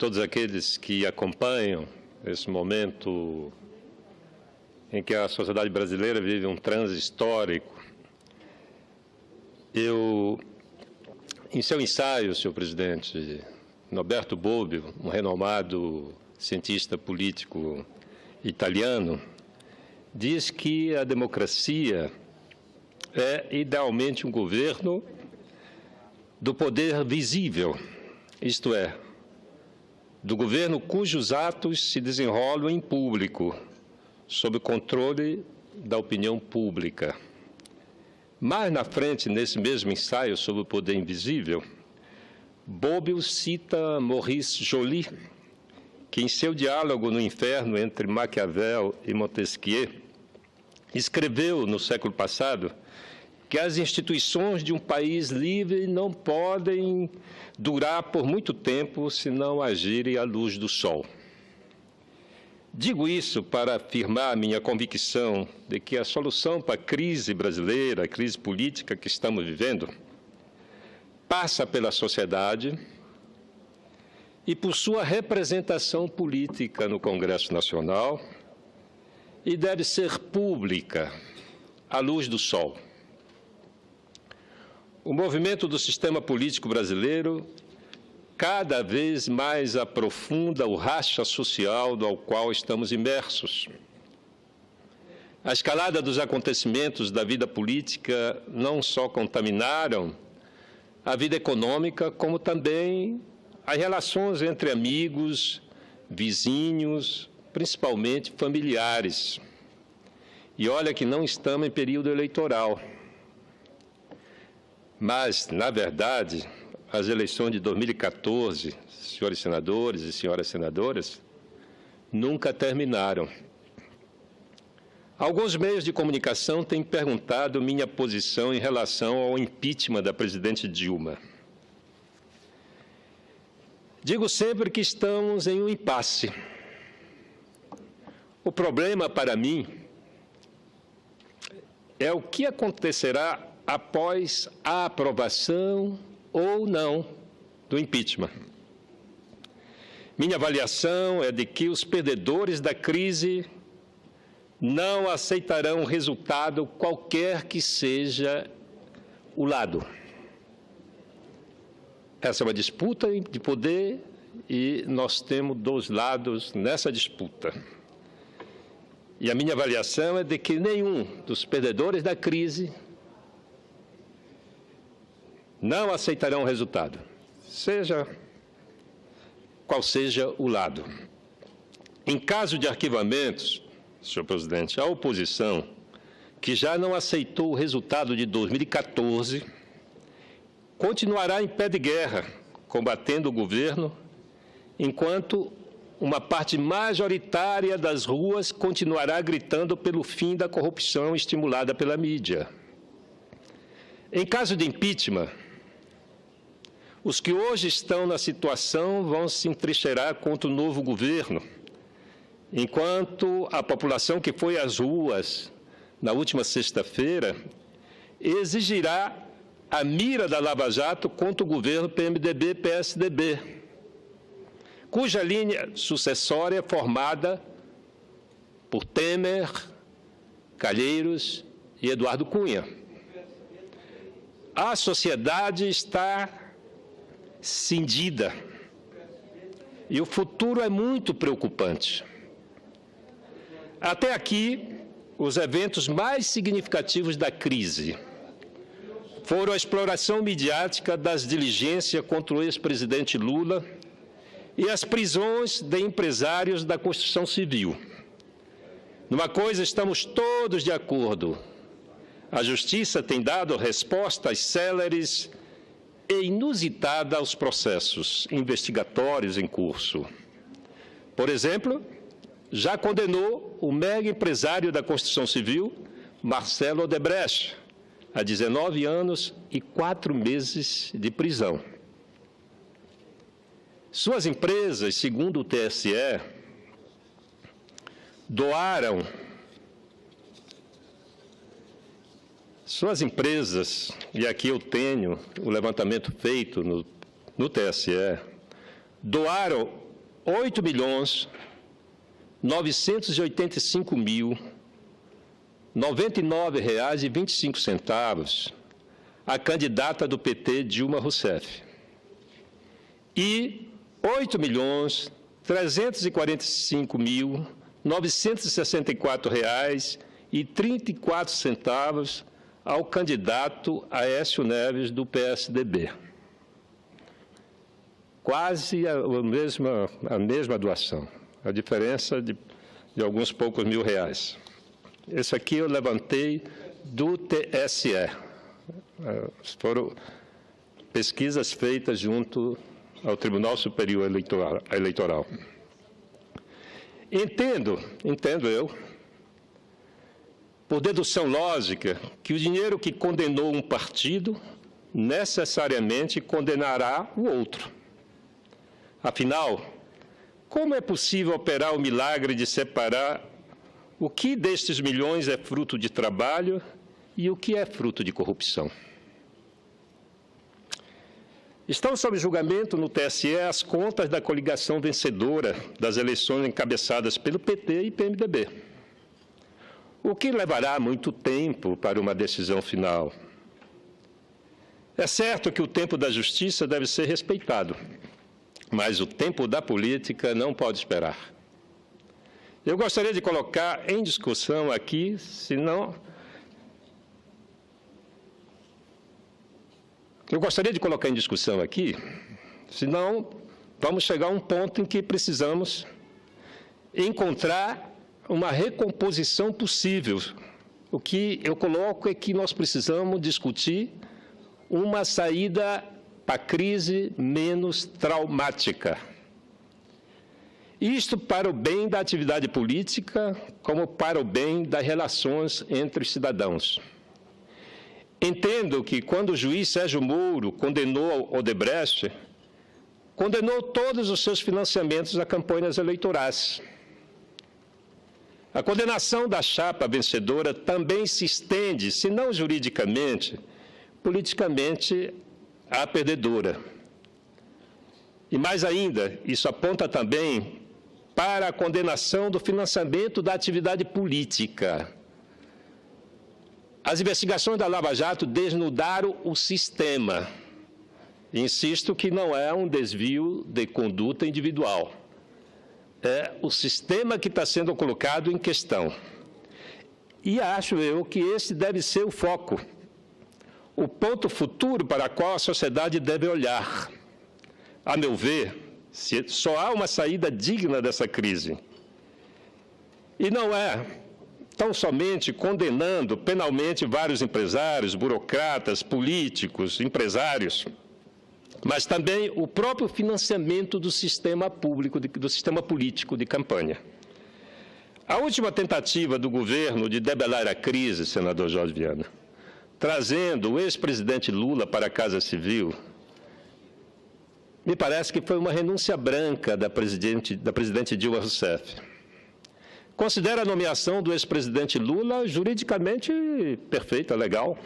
todos aqueles que acompanham esse momento em que a sociedade brasileira vive um transe histórico. Em seu ensaio, senhor presidente, Norberto Bobbio, um renomado cientista político italiano, diz que a democracia é idealmente um governo do poder visível, isto é, do governo cujos atos se desenrolam em público, sob o controle da opinião pública. Mais na frente, nesse mesmo ensaio sobre o poder invisível, Bobbio cita Maurice Joly, que em seu diálogo no inferno entre Maquiavel e Montesquieu, escreveu no século passado que as instituições de um país livre não podem durar por muito tempo se não agirem à luz do sol. Digo isso para afirmar minha convicção de que a solução para a crise brasileira, a crise política que estamos vivendo, passa pela sociedade e por sua representação política no Congresso Nacional e deve ser pública, à luz do sol. O movimento do sistema político brasileiro cada vez mais aprofunda o racha social no qual estamos imersos. A escalada dos acontecimentos da vida política não só contaminaram a vida econômica, como também as relações entre amigos, vizinhos, principalmente familiares. E olha que não estamos em período eleitoral. Mas, na verdade, as eleições de 2014, senhores senadores e senhoras senadoras, nunca terminaram. Alguns meios de comunicação têm perguntado minha posição em relação ao impeachment da presidente Dilma. Digo sempre que estamos em um impasse. O problema, para mim, é o que acontecerá após a aprovação ou não do impeachment. Minha avaliação é de que os perdedores da crise não aceitarão o resultado qualquer que seja o lado. Essa é uma disputa de poder e nós temos dois lados nessa disputa. E a minha avaliação é de que nenhum dos perdedores da crise não aceitarão o resultado, seja qual seja o lado. Em caso de arquivamentos, senhor presidente, a oposição, que já não aceitou o resultado de 2014, continuará em pé de guerra, combatendo o governo, enquanto uma parte majoritária das ruas continuará gritando pelo fim da corrupção estimulada pela mídia. Em caso de impeachment, os que hoje estão na situação vão se entrincheirar contra o novo governo, enquanto a população que foi às ruas na última sexta-feira exigirá a mira da Lava Jato contra o governo PMDB-PSDB, cuja linha sucessória é formada por Temer, Calheiros e Eduardo Cunha. A sociedade está cindida e o futuro é muito preocupante. Até aqui, os eventos mais significativos da crise foram a exploração midiática das diligências contra o ex-presidente Lula e as prisões de empresários da construção civil. Numa coisa estamos todos de acordo: a Justiça tem dado respostas céleres e inusitada aos processos investigatórios em curso. Por exemplo, já condenou o mega empresário da construção civil, Marcelo Odebrecht, a 19 anos e 4 meses de prisão. Suas empresas, segundo o TSE, doaram suas empresas, e aqui eu tenho o levantamento feito no TSE, doaram 8.985.099,25 a candidata do PT, Dilma Rousseff, e 8.345.964,34 ao candidato Aécio Neves, do PSDB. Quase a mesma doação, a diferença de alguns poucos mil reais. Esse aqui eu levantei do TSE. Foram pesquisas feitas junto ao Tribunal Superior Eleitoral. Entendo eu, por dedução lógica, que o dinheiro que condenou um partido necessariamente condenará o outro. Afinal, como é possível operar o milagre de separar o que destes milhões é fruto de trabalho e o que é fruto de corrupção? Estão sob julgamento no TSE as contas da coligação vencedora das eleições encabeçadas pelo PT e PMDB, o que levará muito tempo para uma decisão final. É certo que o tempo da justiça deve ser respeitado, mas o tempo da política não pode esperar. Eu gostaria de colocar em discussão aqui, senão vamos chegar a um ponto em que precisamos encontrar uma recomposição possível. O que eu coloco é que nós precisamos discutir uma saída para a crise menos traumática. Isto para o bem da atividade política, como para o bem das relações entre os cidadãos. Entendo que, quando o juiz Sérgio Moro condenou Odebrecht, condenou todos os seus financiamentos a campanhas eleitorais. A condenação da chapa vencedora também se estende, se não juridicamente, politicamente, à perdedora. E mais ainda, isso aponta também para a condenação do financiamento da atividade política. As investigações da Lava Jato desnudaram o sistema. Insisto que não é um desvio de conduta individual. É o sistema que está sendo colocado em questão. E acho eu que esse deve ser o foco, o ponto futuro para o qual a sociedade deve olhar. A meu ver, só há uma saída digna dessa crise. E não é tão somente condenando penalmente vários empresários, burocratas, políticos, empresários, mas também o próprio financiamento do sistema público, do sistema político de campanha. A última tentativa do governo de debelar a crise, senador Jorge Viana, trazendo o ex-presidente Lula para a Casa Civil, me parece que foi uma renúncia branca da presidente Dilma Rousseff. Considera a nomeação do ex-presidente Lula juridicamente perfeita, legal,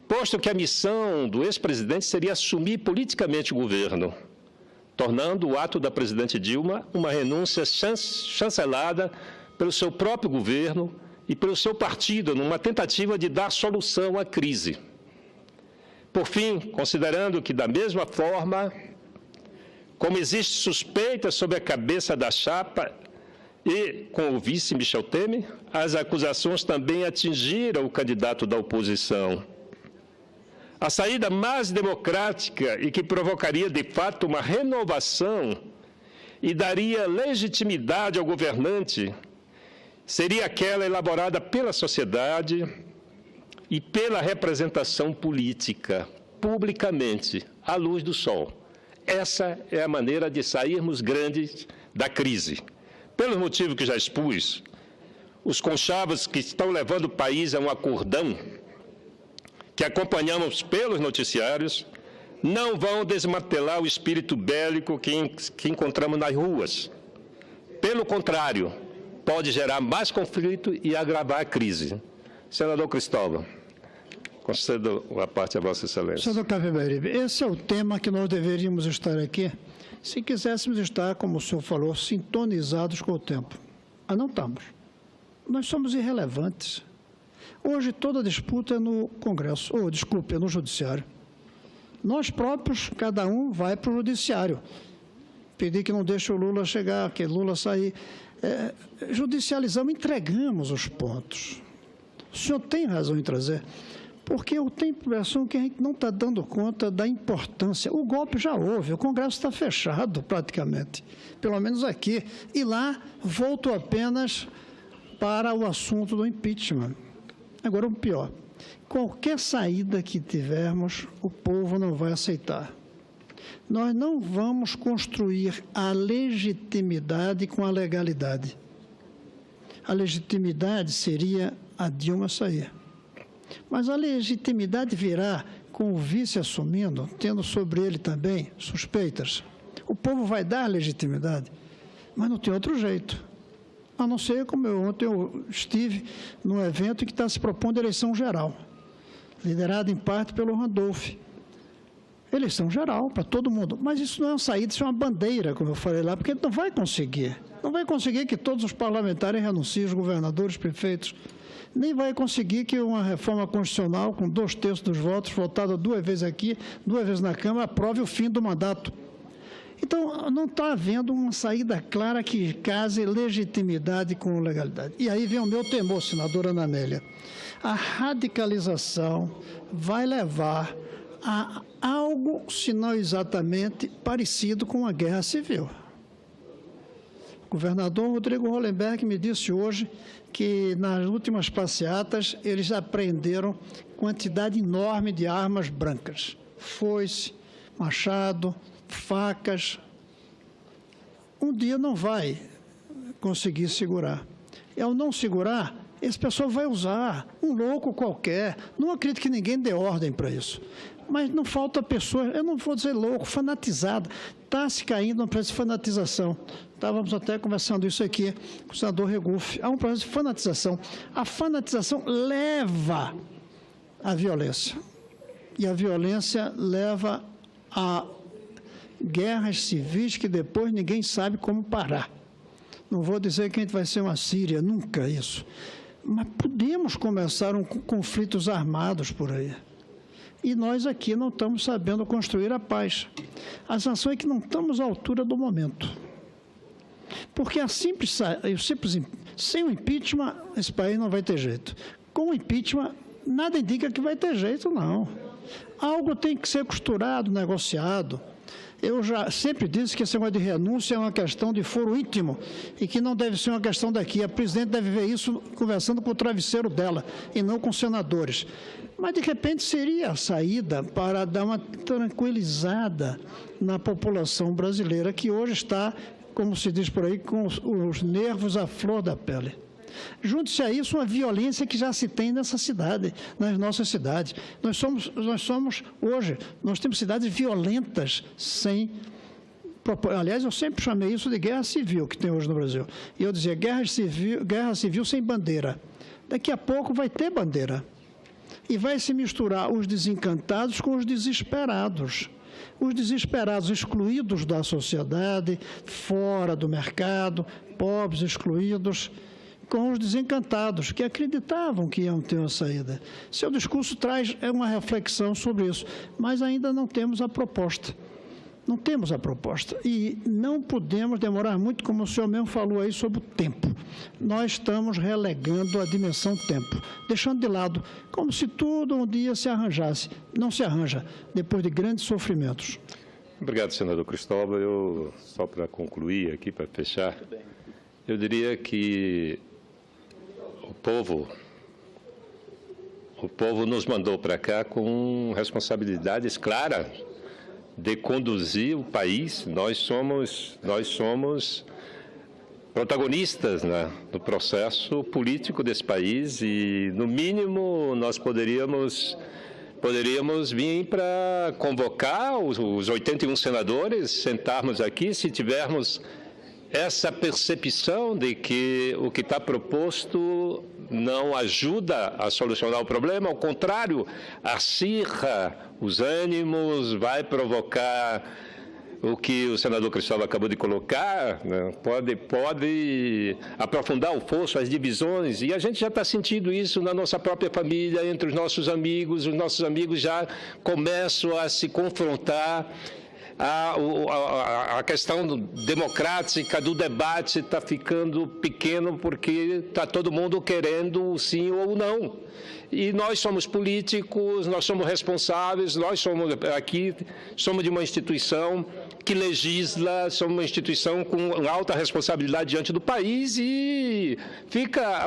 posto que a missão do ex-presidente seria assumir politicamente o governo, tornando o ato da presidente Dilma uma renúncia chancelada pelo seu próprio governo e pelo seu partido, numa tentativa de dar solução à crise. Por fim, considerando que, da mesma forma, como existe suspeita sobre a cabeça da chapa e com o vice Michel Temer, as acusações também atingiram o candidato da oposição. A saída mais democrática e que provocaria, de fato, uma renovação e daria legitimidade ao governante seria aquela elaborada pela sociedade e pela representação política, publicamente, à luz do sol. Essa é a maneira de sairmos grandes da crise. Pelos motivos que já expus, os conchavos que estão levando o país a um acordão, que acompanhamos pelos noticiários, não vão desmantelar o espírito bélico que encontramos nas ruas. Pelo contrário, pode gerar mais conflito e agravar a crise. Senador Cristóvão, concedo a parte a Vossa Excelência. Senador Cavalheiro, esse é o tema que nós deveríamos estar aqui se quiséssemos estar, como o senhor falou, sintonizados com o tempo. Mas não estamos. Nós somos irrelevantes. Hoje toda disputa é no Congresso, é no Judiciário. Nós próprios, cada um vai para o Judiciário. Pedir que não deixe o Lula chegar, que o Lula sair. Judicializamos, entregamos os pontos. O senhor tem razão em trazer, porque eu tenho a impressão que a gente não está dando conta da importância. O golpe já houve, o Congresso está fechado praticamente, pelo menos aqui. E lá volto apenas para o assunto do impeachment. Agora, o pior, qualquer saída que tivermos, o povo não vai aceitar. Nós não vamos construir a legitimidade com a legalidade. A legitimidade seria a Dilma sair. Mas a legitimidade virá com o vice assumindo, tendo sobre ele também suspeitas. O povo vai dar legitimidade, mas não tem outro jeito. A não ser como ontem eu estive num evento que está se propondo eleição geral, liderado em parte pelo Randolph. Eleição geral para todo mundo. Mas isso não é uma saída, isso é uma bandeira, como eu falei lá, porque ele não vai conseguir. Não vai conseguir que todos os parlamentares renunciem, os governadores, prefeitos. Nem vai conseguir que uma reforma constitucional, com 2/3 dos votos, votada 2 vezes aqui, 2 vezes na Câmara, aprove o fim do mandato. Então, não está havendo uma saída clara que case legitimidade com legalidade. E aí vem o meu temor, senadora Ana Amélia. A radicalização vai levar a algo, se não exatamente, parecido com a guerra civil. O governador Rodrigo Hollenberg me disse hoje que, nas últimas passeatas, eles apreenderam quantidade enorme de armas brancas. Foice, machado, facas. Um dia não vai conseguir segurar. E, ao não segurar, esse pessoal vai usar, um louco qualquer. Não acredito que ninguém dê ordem para isso. Mas não falta pessoas, eu não vou dizer louco, fanatizada. Está se caindo num processo de fanatização. Estávamos até conversando isso aqui com o senador Regufe. Há um processo de fanatização. A fanatização leva à violência. E a violência leva a guerras civis que depois ninguém sabe como parar. Não vou dizer que a gente vai ser uma Síria, nunca isso. Mas podemos começar conflitos armados por aí. E nós aqui não estamos sabendo construir a paz. A sanção é que não estamos à altura do momento. Porque sem o impeachment, esse país não vai ter jeito. Com o impeachment, nada indica que vai ter jeito, não. Algo tem que ser costurado, negociado. Eu já sempre disse que esse negócio de renúncia é uma questão de foro íntimo e que não deve ser uma questão daqui. A presidente deve ver isso conversando com o travesseiro dela e não com senadores. Mas, de repente, seria a saída para dar uma tranquilizada na população brasileira, que hoje está, como se diz por aí, com os nervos à flor da pele. Junte-se a isso uma violência que já se tem nessa cidade, nas nossas cidades. Nós somos hoje, nós temos cidades violentas sem... Aliás, eu sempre chamei isso de guerra civil que tem hoje no Brasil. E eu dizia guerra civil sem bandeira. Daqui a pouco vai ter bandeira. E vai se misturar os desencantados com os desesperados. Os desesperados excluídos da sociedade, fora do mercado, pobres, excluídos, com os desencantados, que acreditavam que iam ter uma saída. Seu discurso traz uma reflexão sobre isso, mas ainda não temos a proposta. Não temos a proposta. E não podemos demorar muito, como o senhor mesmo falou aí, sobre o tempo. Nós estamos relegando a dimensão tempo, deixando de lado, como se tudo um dia se arranjasse. Não se arranja, depois de grandes sofrimentos. Obrigado, senador Cristóvão. Só para concluir aqui, para fechar, eu diria que o povo nos mandou para cá com responsabilidades claras de conduzir o país. Nós somos protagonistas, né, do processo político desse país e, no mínimo, nós poderíamos vir para convocar os 81 senadores, sentarmos aqui, se tivermos essa percepção de que o que está proposto não ajuda a solucionar o problema, ao contrário, acirra os ânimos, vai provocar o que o senador Cristóvão acabou de colocar, né, pode aprofundar o fosso, as divisões, e a gente já está sentindo isso na nossa própria família, entre os nossos amigos já começam a se confrontar. A questão democrática do debate está ficando pequeno porque está todo mundo querendo sim ou não. E nós somos políticos, nós somos responsáveis, nós somos aqui, somos de uma instituição que legisla, somos uma instituição com alta responsabilidade diante do país e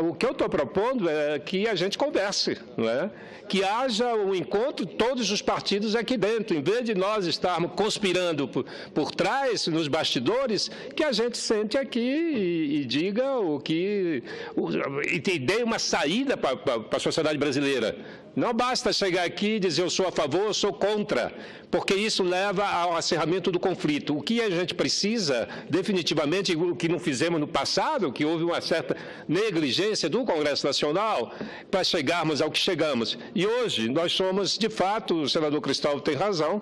o que eu estou propondo é que a gente converse, não é? Que haja um encontro de todos os partidos aqui dentro, em vez de nós estarmos conspirando por trás, nos bastidores, que a gente sente aqui e diga e dê uma saída para a sociedade brasileira. Não basta chegar aqui e dizer eu sou a favor, eu sou contra, porque isso leva ao acirramento do conflito. O que a gente precisa, definitivamente, o que não fizemos no passado, que houve uma certa negligência do Congresso Nacional para chegarmos ao que chegamos. E hoje nós somos, de fato, o senador Cristóvão tem razão,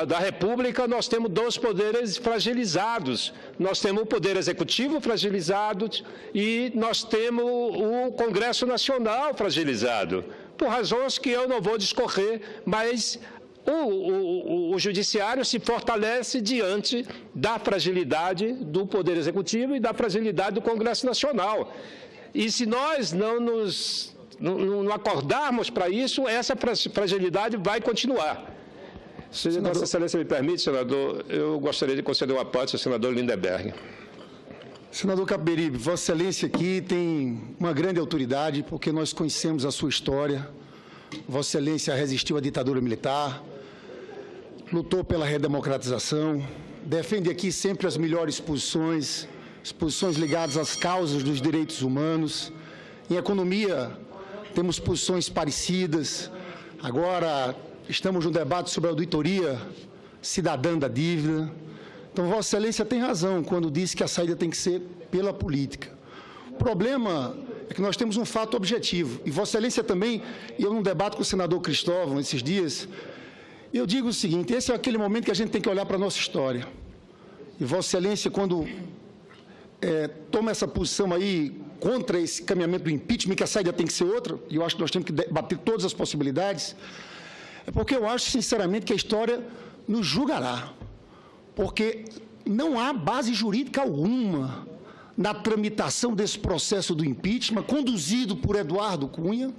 da República nós temos dois poderes fragilizados. Nós temos o Poder Executivo fragilizado e nós temos o Congresso Nacional fragilizado, por razões que eu não vou discorrer, mas o Judiciário se fortalece diante da fragilidade do Poder Executivo e da fragilidade do Congresso Nacional. E se nós não acordarmos para isso, essa fragilidade vai continuar. Se Vossa Excelência me permite, senador, eu gostaria de conceder uma parte ao senador Lindenberg. Senador Capiberibe, Vossa Excelência aqui tem uma grande autoridade, porque nós conhecemos a sua história. Vossa Excelência resistiu à ditadura militar, lutou pela redemocratização, defende aqui sempre as melhores posições, as posições ligadas às causas dos direitos humanos. Em economia, temos posições parecidas. Agora, estamos no debate sobre a auditoria cidadã da dívida. Então, Vossa Excelência tem razão quando diz que a saída tem que ser pela política. O problema é que nós temos um fato objetivo. E Vossa Excelência também, e eu num debate com o senador Cristóvão esses dias, eu digo o seguinte, esse é aquele momento que a gente tem que olhar para a nossa história. E Vossa Excelência, quando toma essa posição aí contra esse caminhamento do impeachment, que a saída tem que ser outra, e eu acho que nós temos que debater todas as possibilidades, é porque eu acho, sinceramente, que a história nos julgará. Porque não há base jurídica alguma na tramitação desse processo do impeachment, conduzido por Eduardo Cunha,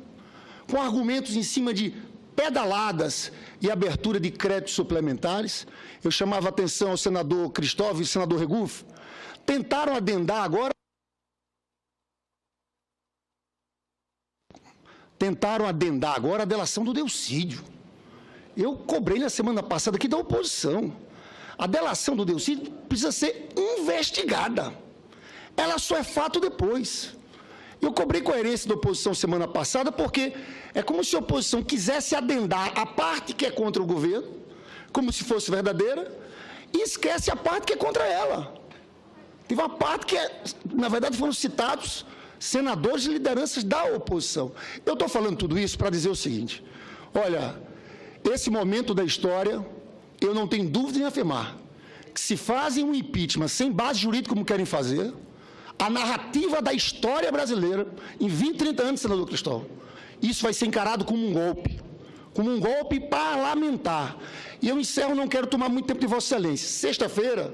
com argumentos em cima de pedaladas e abertura de créditos suplementares. Eu chamava a atenção ao senador Cristóvão e ao senador Regufe. Tentaram adendar agora a delação do Delcídio. Eu cobrei na semana passada aqui da oposição. A delação do Delcídio precisa ser investigada. Ela só é fato depois. Eu cobrei coerência da oposição semana passada porque é como se a oposição quisesse adendar a parte que é contra o governo, como se fosse verdadeira, e esquece a parte que é contra ela. Teve uma parte que, na verdade, foram citados senadores e lideranças da oposição. Eu estou falando tudo isso para dizer o seguinte, olha, esse momento da história, eu não tenho dúvida em afirmar que se fazem um impeachment sem base jurídica como querem fazer, a narrativa da história brasileira, em 20, 30 anos, senador Cristóvão, isso vai ser encarado como um golpe parlamentar. E eu encerro, não quero tomar muito tempo de Vossa Excelência. Sexta-feira,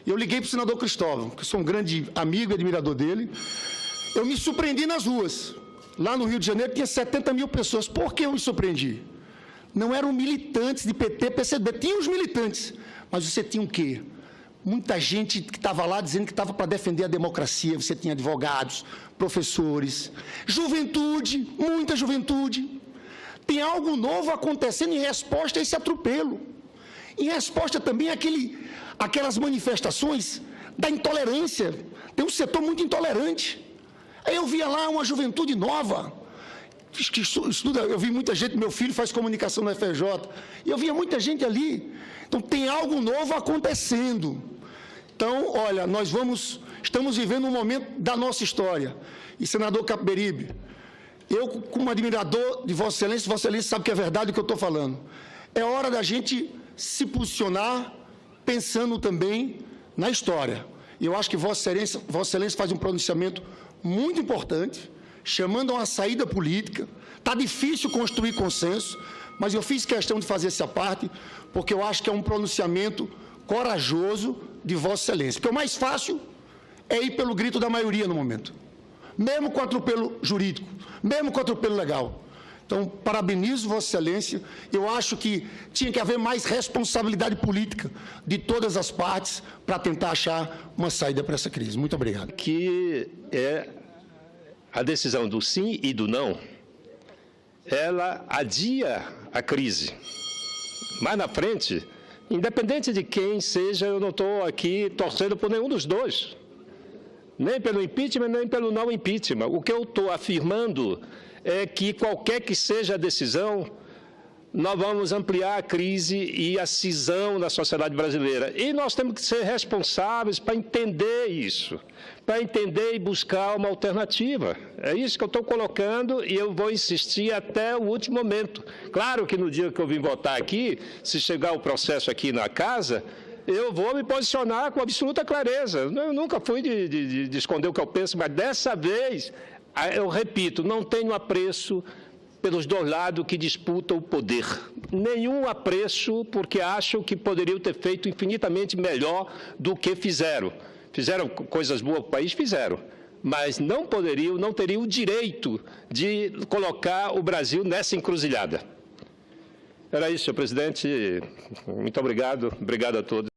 eu liguei para o senador Cristóvão, que eu sou um grande amigo e admirador dele, eu me surpreendi nas ruas. Lá no Rio de Janeiro tinha 70 mil pessoas. Por que eu me surpreendi? Não eram militantes de PT, PCB, tinha os militantes, mas você tinha o quê? Muita gente que estava lá dizendo que estava para defender a democracia, você tinha advogados, professores, juventude, muita juventude. Tem algo novo acontecendo em resposta a esse atropelo, em resposta também àquelas manifestações da intolerância. Tem um setor muito intolerante. Aí eu via lá uma juventude nova, que estuda, eu vi muita gente, meu filho faz comunicação no FRJ, e eu via muita gente ali. Então, tem algo novo acontecendo. Então, olha, estamos vivendo um momento da nossa história. E, senador Capiberibe, eu, como admirador de Vossa Excelência sabe que é verdade o que eu estou falando. É hora da gente se posicionar pensando também na história. E eu acho que Vossa Excelência faz um pronunciamento muito importante, chamando a uma saída política. Está difícil construir consenso, mas eu fiz questão de fazer essa parte, porque eu acho que é um pronunciamento corajoso de Vossa Excelência. Porque o mais fácil é ir pelo grito da maioria no momento, mesmo com atropelo jurídico, mesmo com atropelo legal. Então, parabenizo Vossa Excelência. Eu acho que tinha que haver mais responsabilidade política de todas as partes para tentar achar uma saída para essa crise. Muito obrigado. Que é a decisão do sim e do não, ela adia a crise. Mais na frente, independente de quem seja, eu não estou aqui torcendo por nenhum dos dois, nem pelo impeachment, nem pelo não impeachment. O que eu estou afirmando é que qualquer que seja a decisão, nós vamos ampliar a crise e a cisão na sociedade brasileira. E nós temos que ser responsáveis para entender isso, para entender e buscar uma alternativa. É isso que eu estou colocando e eu vou insistir até o último momento. Claro que no dia que eu vim votar aqui, se chegar o processo aqui na casa, eu vou me posicionar com absoluta clareza. Eu nunca fui de esconder o que eu penso, mas dessa vez, eu repito, não tenho apreço pelos dois lados que disputam o poder. Nenhum apreço, porque acho que poderiam ter feito infinitamente melhor do que fizeram. Fizeram coisas boas para o país? Fizeram. Mas não poderiam, não teriam o direito de colocar o Brasil nessa encruzilhada. Era isso, senhor presidente. Muito obrigado. Obrigado a todos.